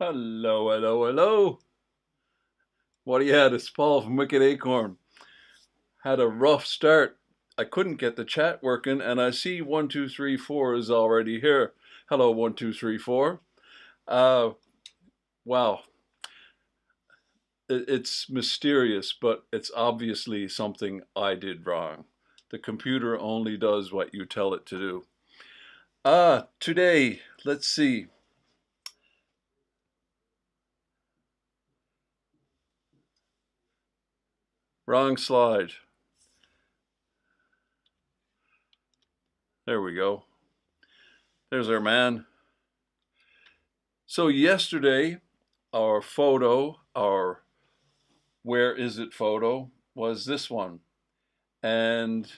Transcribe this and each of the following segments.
Hello, hello, hello. What do you had? It's Paul from Wicked Acorn. Had a rough start. I couldn't get the chat working, and I see 1234 is already here. Hello, 1234. Uh, wow. It's mysterious, but it's obviously something I did wrong. The computer only does what you tell it to do. Today, let's see. Wrong slide. There we go. There's our man. So, yesterday, our where is it photo was this one. And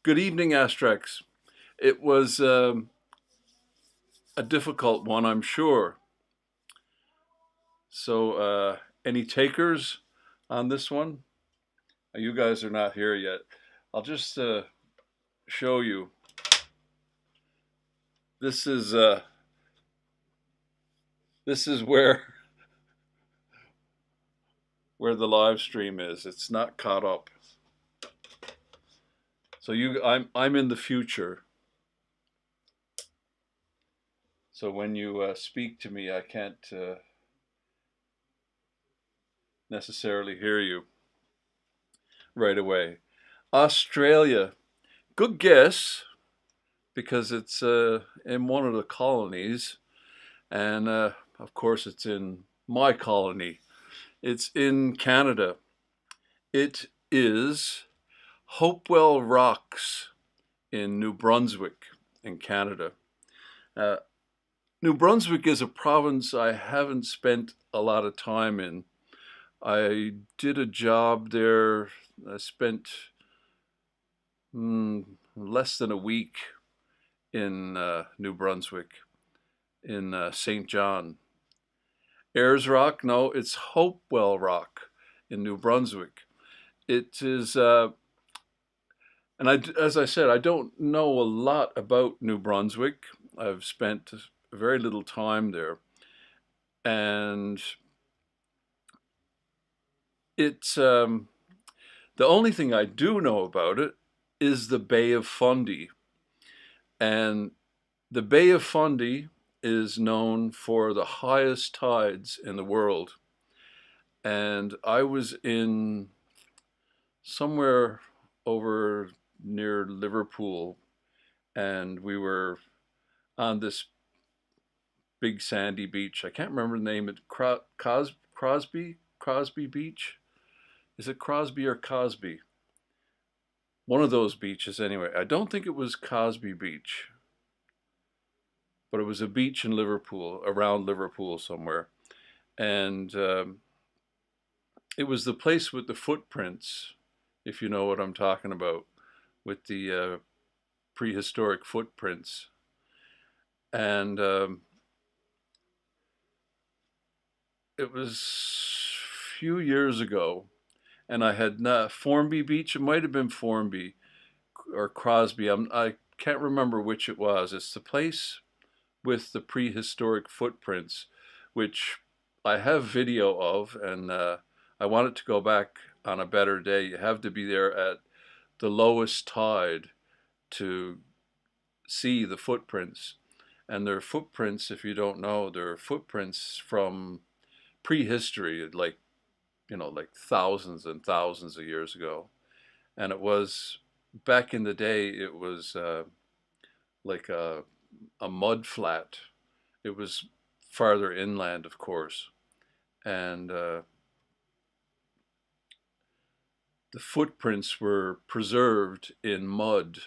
good evening, Astrax. It was a difficult one, I'm sure. So, any takers on this one? You guys are not here yet. I'll just show you. This is uh, this is where the live stream is. It's not caught up. So I'm in the future. So when you speak to me, I can't necessarily hear you right away. Australia, good guess because it's in one of the colonies, and of course it's in my colony. It's in Canada. It is Hopewell Rocks in New Brunswick in Canada. Uh, New Brunswick is a province I haven't spent a lot of time in. I did a job there. I spent less than a week in New Brunswick, in St. John. Ayers Rock, no, it's Hopewell Rock in New Brunswick. It is, and as I said, I don't know a lot about New Brunswick. I've spent very little time there, and it's the only thing I do know about it is the Bay of Fundy, and the Bay of Fundy is known for the highest tides in the world. And I was in somewhere over near Liverpool, and we were on this big sandy beach. I can't remember the name. Crosby Beach. Is it Crosby or Cosby? One of those beaches, anyway. I don't think it was Cosby Beach, but it was a beach in Liverpool, around Liverpool somewhere. And it was the place with the footprints, if you know what I'm talking about, with the prehistoric footprints. And it was a few years ago, and I had Formby Beach. It might have been Formby or Crosby. I can't remember which it was. It's the place with the prehistoric footprints, which I have video of, and I want it to go back on a better day. You have to be there at the lowest tide to see the footprints. And they're footprints, if you don't know, they're footprints from prehistory, like thousands and thousands of years ago. And it was back in the day, it was like a mud flat. It was farther inland, of course, and the footprints were preserved in mud.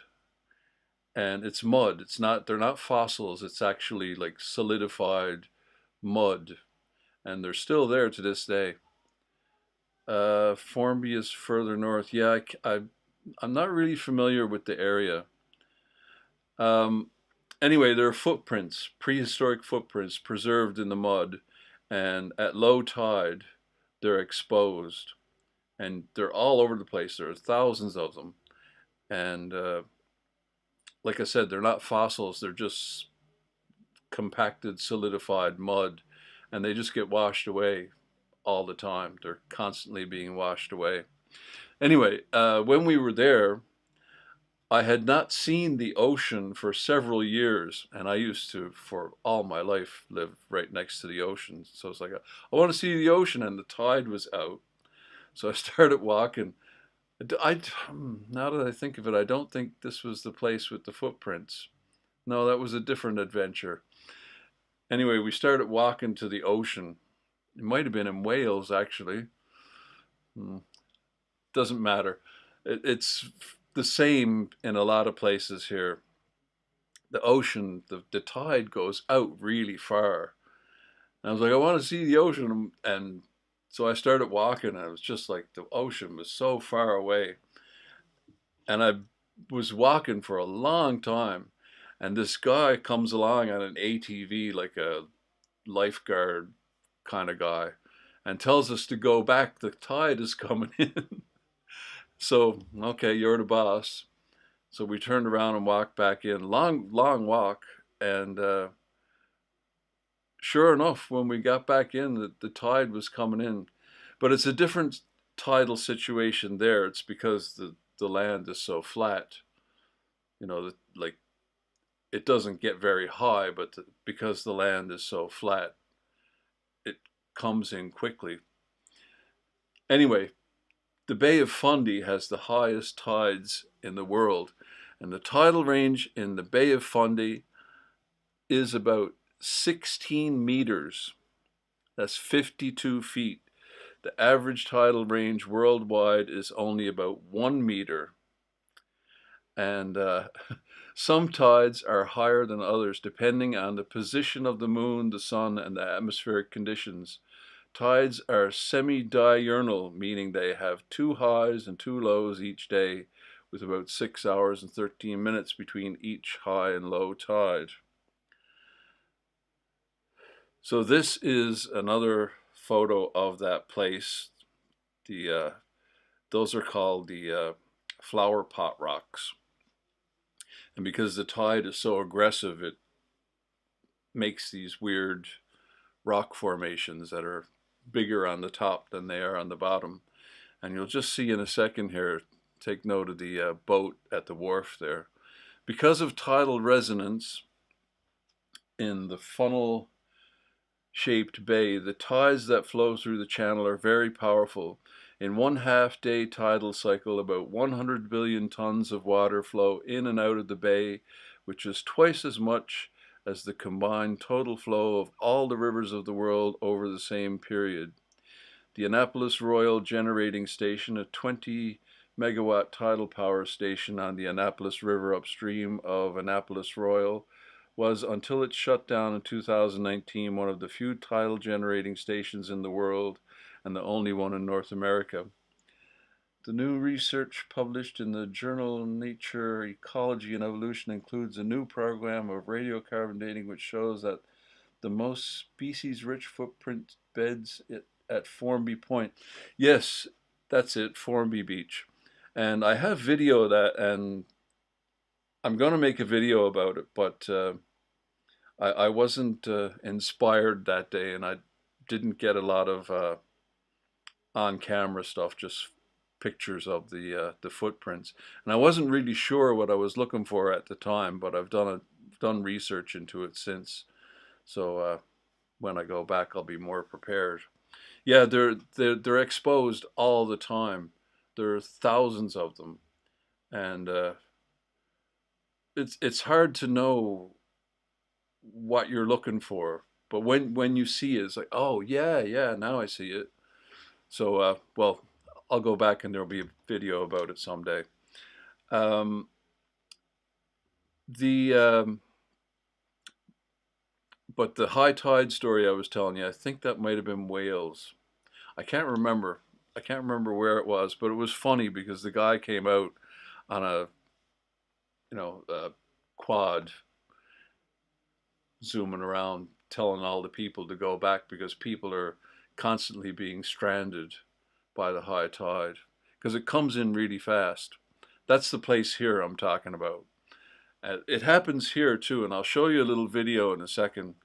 And it's mud. It's not. They're not fossils. It's actually like solidified mud, and they're still there to this day. Formby is further north. Yeah, I'm not really familiar with the area. Um, anyway, there are footprints, prehistoric footprints preserved in the mud, and at low tide, they're exposed, and they're all over the place. There are thousands of them, and like I said, they're not fossils. They're just compacted, solidified mud, and they just get washed away all the time. They're constantly being washed away. Anyway, when we were there, I had not seen the ocean for several years, and I used to, for all my life, live right next to the ocean. So it's like, I want to see the ocean, and the tide was out. So I started walking. Now that I think of it, I don't think this was the place with the footprints. No, that was a different adventure. Anyway, we started walking to the ocean. It might have been in Wales, actually. Doesn't matter. It's the same in a lot of places here. The ocean, the tide goes out really far. And I was like, I want to see the ocean. And so I started walking, and it was just like the ocean was so far away. And I was walking for a long time. And this guy comes along on an ATV, like a lifeguard kind of guy, and tells us to go back. The tide is coming in. So, okay, you're the boss. So we turned around and walked back in. Long, long walk. And sure enough, when we got back in, the tide was coming in. But it's a different tidal situation there. It's because the land is so flat. You know, like it doesn't get very high, but because the land is so flat, it comes in quickly. Anyway, the Bay of Fundy has the highest tides in the world, and the tidal range in the Bay of Fundy is about 16 meters. That's 52 feet. The average tidal range worldwide is only about 1 meter. And some tides are higher than others depending on the position of the moon, the sun, and the atmospheric conditions. Tides are semi-diurnal, meaning they have 2 highs and 2 lows each day, with about 6 hours and 13 minutes between each high and low tide. So this is another photo of that place. Those are called the flower pot rocks. And because the tide is so aggressive, it makes these weird rock formations that are bigger on the top than they are on the bottom. And you'll just see in a second here, take note of the boat at the wharf there. Because of tidal resonance in the funnel-shaped bay, the tides that flow through the channel are very powerful. In 1/2 day tidal cycle, about 100 billion tons of water flow in and out of the bay, which is twice as much as the combined total flow of all the rivers of the world over the same period. The Annapolis Royal Generating Station, a 20 megawatt tidal power station on the Annapolis River upstream of Annapolis Royal, was, until it shut down in 2019, one of the few tidal generating stations in the world and the only one in North America. The new research published in the journal Nature Ecology and Evolution includes a new program of radiocarbon dating which shows that the most species-rich footprint beds at Formby Point. Yes, that's it, Formby Beach. And I have video of that, and I'm going to make a video about it, but I wasn't inspired that day, and I didn't get a lot of on-camera stuff, just pictures of the footprints. And I wasn't really sure what I was looking for at the time, but I've done research into it since. So when I go back, I'll be more prepared. Yeah, they're exposed all the time. There are thousands of them, and it's hard to know what you're looking for. But when you see it, it's like, oh yeah, now I see it. So well, I'll go back and there'll be a video about it someday. Um, but the high tide story I was telling you, I think that might have been Wales. I can't remember. I can't remember where it was, but it was funny because the guy came out on a quad, zooming around, telling all the people to go back because people are constantly being stranded by the high tide because it comes in really fast. That's the place here I'm talking about. It happens here too, and I'll show you a little video in a second.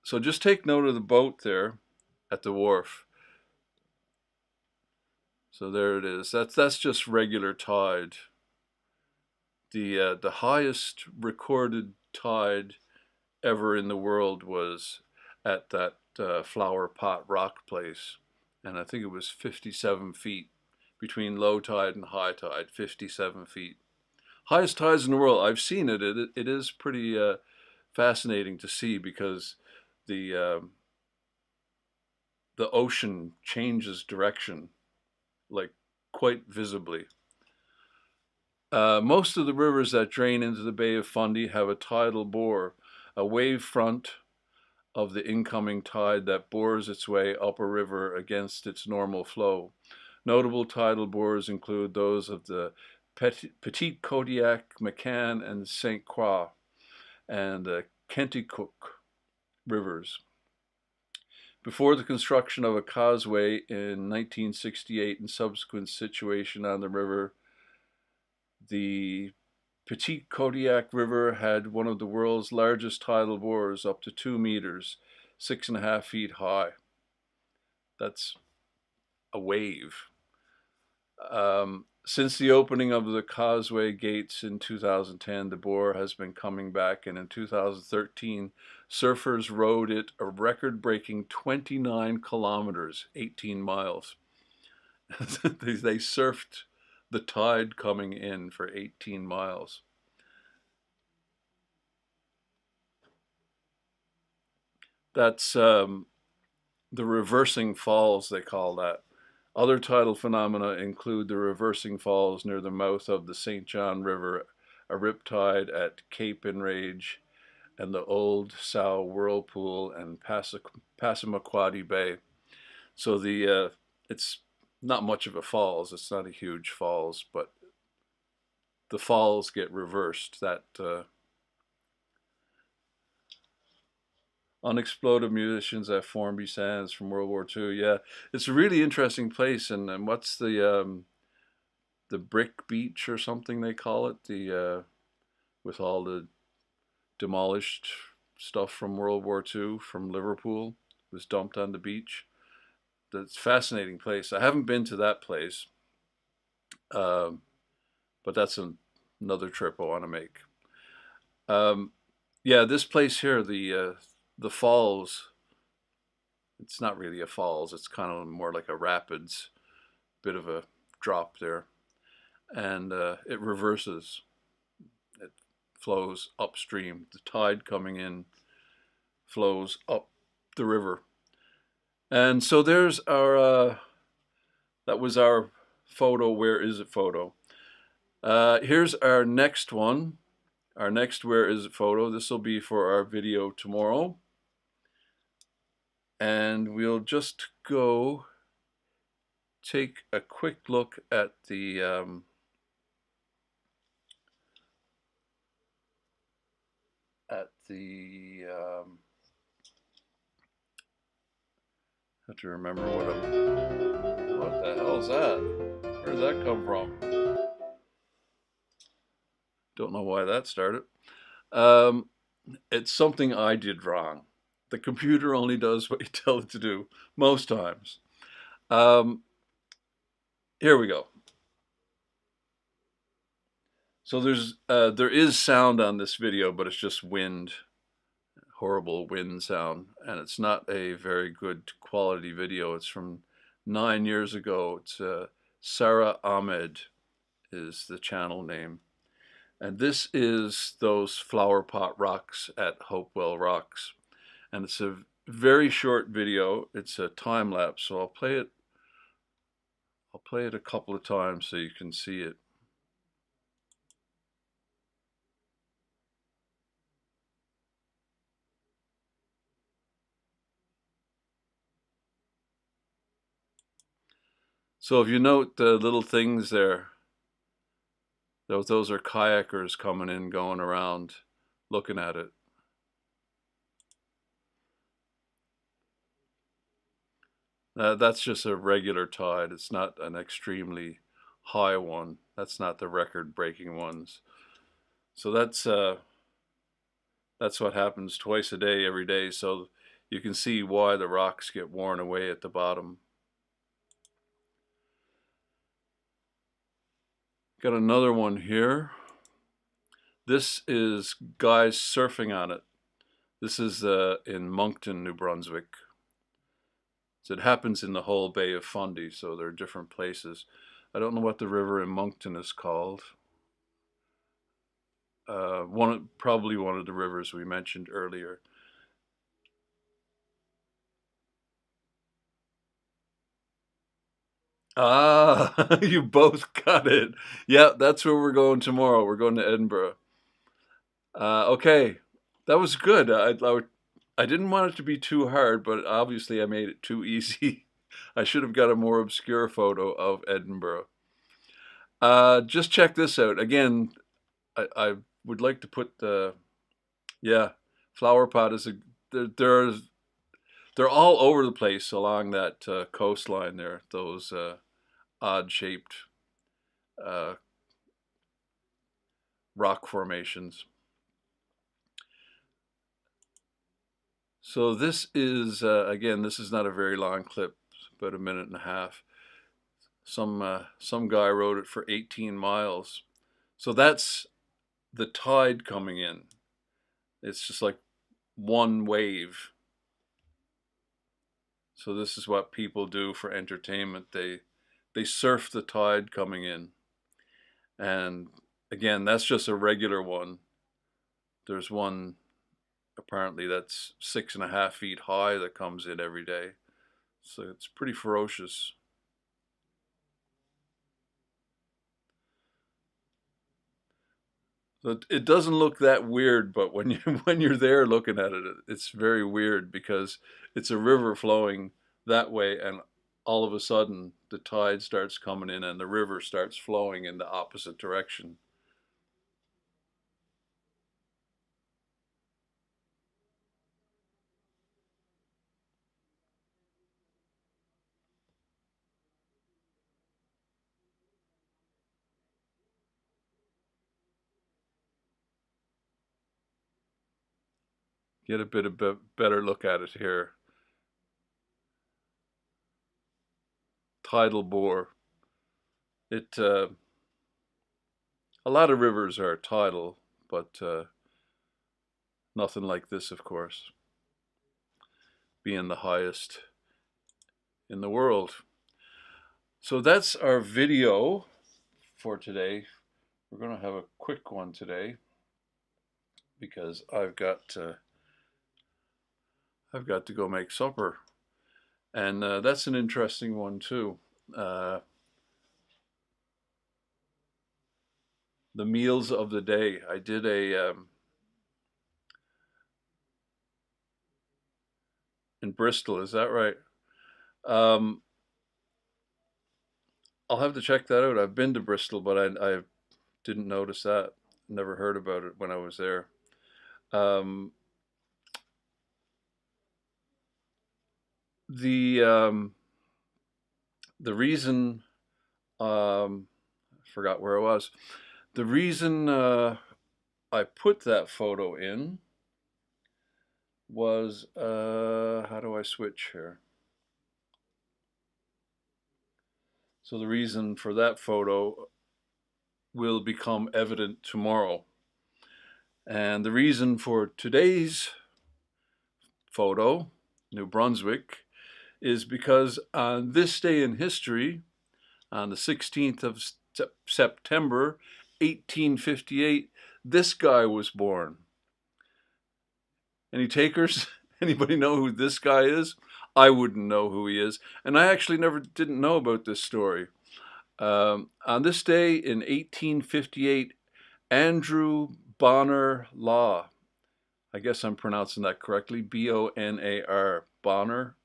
So just take note of the boat there at the wharf. So there it is. That's just regular tide. The highest recorded tide ever in the world was at that Flower Pot Rock place, and I think it was 57 feet between low tide and high tide. 57 feet, highest tides in the world. I've seen it. It is pretty fascinating to see because the uh, the ocean changes direction like quite visibly. Most of the rivers that drain into the Bay of Fundy have a tidal bore, a wave front of the incoming tide that bores its way up a river against its normal flow. Notable tidal bores include those of the Petit Kodiak, McCann, and St. Croix, and the Kennebec rivers. Before the construction of a causeway in 1968 and subsequent situation on the river, the Petit Kodiak River had one of the world's largest tidal bores, up to 2 meters, 6.5 feet high. That's a wave. Since the opening of the causeway gates in 2010, the bore has been coming back, and in 2013, surfers rode it a record-breaking 29 kilometers, 18 miles. They surfed the tide coming in for 18 miles. That's the reversing falls, they call that. Other tidal phenomena include the reversing falls near the mouth of the St. John River, a riptide at Cape Enrage, and the Old Sow Whirlpool and Passamaquoddy Bay. So it's not much of a falls. It's not a huge falls, but the falls get reversed. That unexploded munitions at Formby Sands from World War II. Yeah, it's a really interesting place. And what's the brick beach or something they call it? The with all the demolished stuff from World War II from Liverpool was dumped on the beach. That's a fascinating place. I haven't been to that place, um, but that's another trip I want to make. Um, yeah, this place here, the falls. It's not really a falls. It's kind of more like a rapids, bit of a drop there, and it reverses. It flows upstream. The tide coming in flows up the river, and so there's our. That was our photo. Where is it photo? Here's our next one. Our next Where Is It photo. This will be for our video tomorrow. And we'll just go take a quick look at the I have to remember what the hell's that? Where did that come from? Don't know why that started. Um, it's something I did wrong. The computer only does what you tell it to do most times. Um, here we go. So there is sound on this video, but it's just wind, horrible wind sound, and it's not a very good quality video. It's from 9 years ago. It's Sarah Ahmed is the channel name, and this is those flower pot rocks at Hopewell Rocks, and it's a very short video. It's a time lapse, so I'll play it. I'll play it a couple of times so you can see it. So if you note the little things there, those are kayakers coming in, going around, looking at it. That's just a regular tide. It's not an extremely high one. That's not the record-breaking ones. So that's what happens twice a day, every day. So you can see why the rocks get worn away at the bottom. Got another one here. This is guys surfing on it. This is in Moncton, New Brunswick. So it happens in the whole Bay of Fundy, so there are different places. I don't know what the river in Moncton is called. Probably one of the rivers we mentioned earlier. Ah, you both got it. Yeah, that's where we're going tomorrow. We're going to Edinburgh. Okay, that was good. I didn't want it to be too hard, but obviously I made it too easy. I should have got a more obscure photo of Edinburgh. Just check this out. Again, I would like to put the, yeah, flower pot is they're all over the place along that coastline there. Those odd shaped uh, rock formations. So this is again, this is not a very long clip, about a minute and a half. Some guy wrote it for 18 miles. So that's the tide coming in. It's just like one wave. So this is what people do for entertainment. They surf the tide coming in. And again, that's just a regular one. There's one apparently that's 6.5 feet high that comes in every day. So it's pretty ferocious. So it doesn't look that weird, but when you when you're there looking at it, it's very weird because it's a river flowing that way, and all of a sudden the tide starts coming in and the river starts flowing in the opposite direction. Get a bit of better look at it here. Tidal bore. It a lot of rivers are tidal, but nothing like this, of course, being the highest in the world. So that's our video for today. We're going to have a quick one today because I've got to go make supper, and that's an interesting one too. Uh, the meals of the day. I did a in Bristol. Is that right? Um, I'll have to check that out. I've been to Bristol, but I didn't notice that. Never heard about it when I was there. Um, the um, the reason I forgot where I was. The reason I put that photo in was how do I switch here? So the reason for that photo will become evident tomorrow. And the reason for today's photo, New Brunswick, is because on this day in history, on the 16th of September 1858, this guy was born. Any takers? Anybody know who this guy is? I wouldn't know who he is, and I actually didn't know about this story. On this day in 1858, Andrew Bonar Law, I guess I'm pronouncing that correctly, Bonar, Bonar.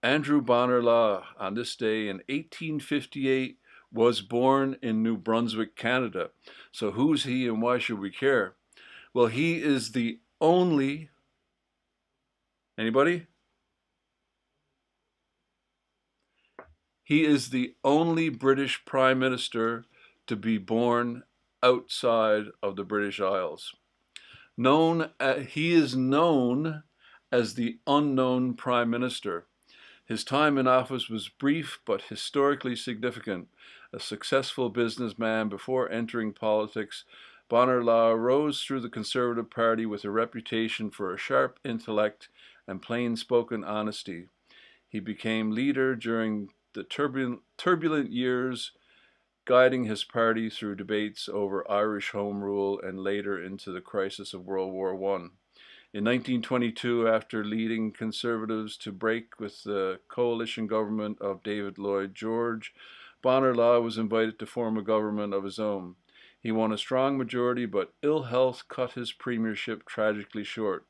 Andrew Bonar Law, on this day in 1858, was born in New Brunswick, Canada. So who's he and why should we care? Well, he is the only, anybody? He is the only British Prime Minister to be born outside of the British Isles. He is known as the unknown Prime Minister. His time in office was brief but historically significant. A successful businessman before entering politics, Bonner Law rose through the Conservative Party with a reputation for a sharp intellect and plain spoken honesty. He became leader during the turbulent years, guiding his party through debates over Irish Home Rule and later into the crisis of World War I. In 1922, after leading Conservatives to break with the coalition government of David Lloyd George, Bonner Law was invited to form a government of his own. He won a strong majority, but ill health cut his premiership tragically short.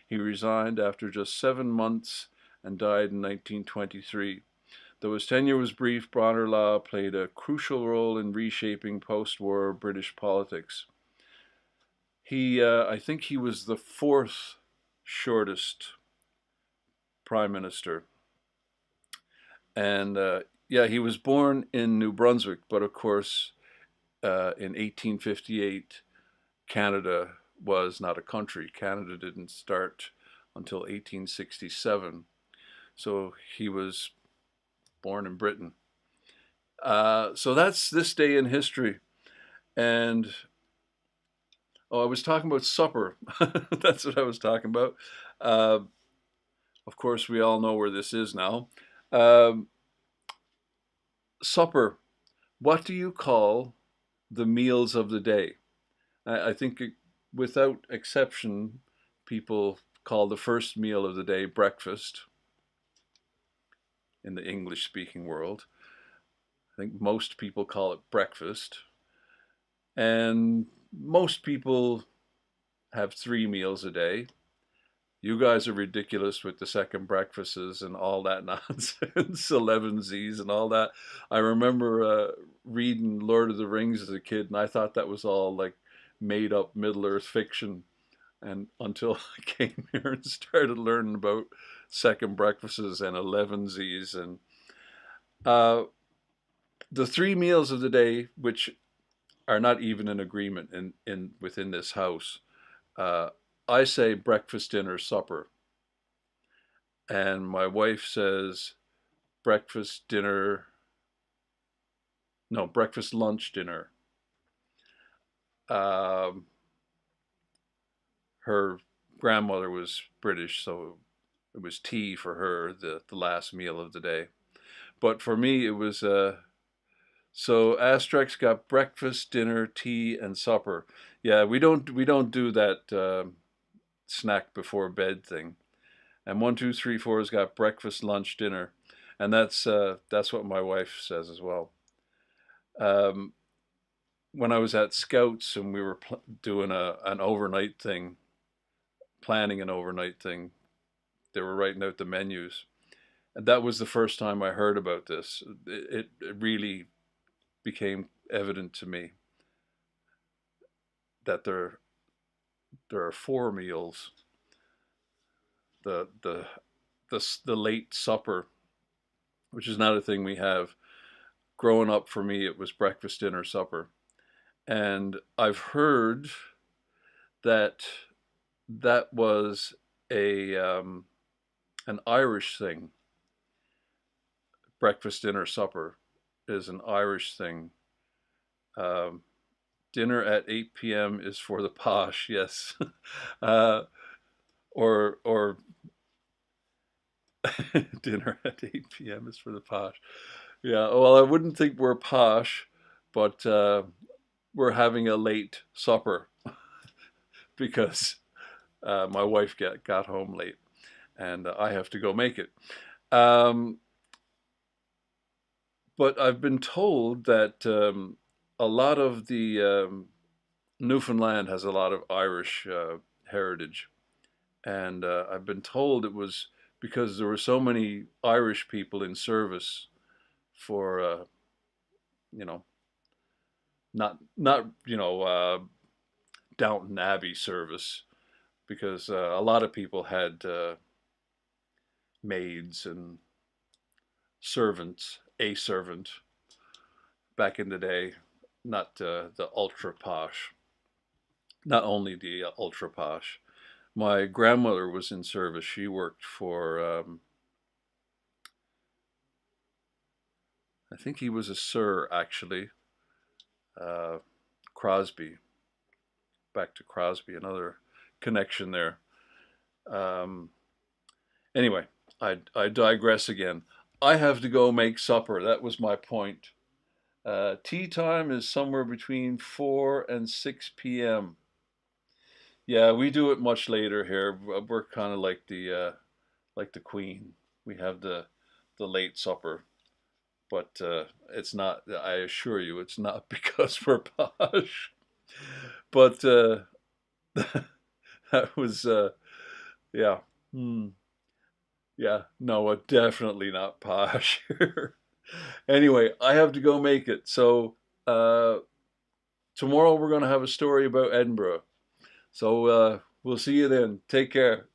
He resigned after just 7 months and died in 1923. Though his tenure was brief, Bonner Law played a crucial role in reshaping post-war British politics. I think he was the fourth shortest prime minister. And yeah, he was born in New Brunswick, but of course, in 1858, Canada was not a country. Canada didn't start until 1867. So he was born in Britain. So that's this day in history. And oh, I was talking about supper. That's what I was talking about. Uh, of course, we all know where this is now. Um, Supper. What do you call the meals of the day? I think without exception, people call the first meal of the day breakfast in the English speaking world. I think most people call it breakfast. And most people have 3 meals a day. You guys are ridiculous with the second breakfasts and all that nonsense, 11 Z's and all that. I remember reading Lord of the Rings as a kid, and I thought that was all like made up Middle Earth fiction. And until I came here and started learning about second breakfasts and 11 Z's, and uh, the 3 meals of the day, which are not even in agreement in within this house. Uh, I say breakfast, dinner, supper, and my wife says breakfast, dinner, no, breakfast, lunch, dinner. Um, Her grandmother was British, so it was tea for her, the last meal of the day. But for me, it was so Asterix got breakfast, dinner, tea, and supper. Yeah, we don't do that snack before bed thing. And 1, 2, 3, 4's got breakfast, lunch, dinner, and that's what my wife says as well. Um, when I was at Scouts and we were doing an overnight thing, planning an overnight thing, they were writing out the menus, and that was the first time I heard about this. It really became evident to me that there are 4 meals. The the the late supper, which is not a thing we have. Growing up for me, it was breakfast, dinner, supper. And I've heard that that was a an Irish thing. Breakfast, dinner, supper is an Irish thing. Um, Dinner at 8 p.m. is for the posh, yes. uh, or dinner at 8 p.m. is for the posh. Yeah, well, I wouldn't think we're posh, but we're having a late supper because my wife got home late and I have to go make it. Um, but I've been told that a lot of the Newfoundland has a lot of Irish heritage. And I've been told it was because there were so many Irish people in service for, you know, not Downton Abbey service, because a lot of people had maids and servants, a servant back in the day, not the ultra posh, not only the ultra posh, My grandmother was in service. She worked for, I think he was a sir, actually, uh, Crosby. Back to Crosby, another connection there. Um, anyway, I digress again. I have to go make supper. That was my point. Tea time is somewhere between 4 and 6 p.m. Yeah, we do it much later here. We're kind of like the Queen. We have the late supper, but it's not. I assure you, it's not because we're posh. But that was yeah. Hmm. Yeah, no, definitely not posh. Anyway, I have to go make it. So uh, tomorrow we're going to have a story about Edinburgh. So we'll see you then. Take care.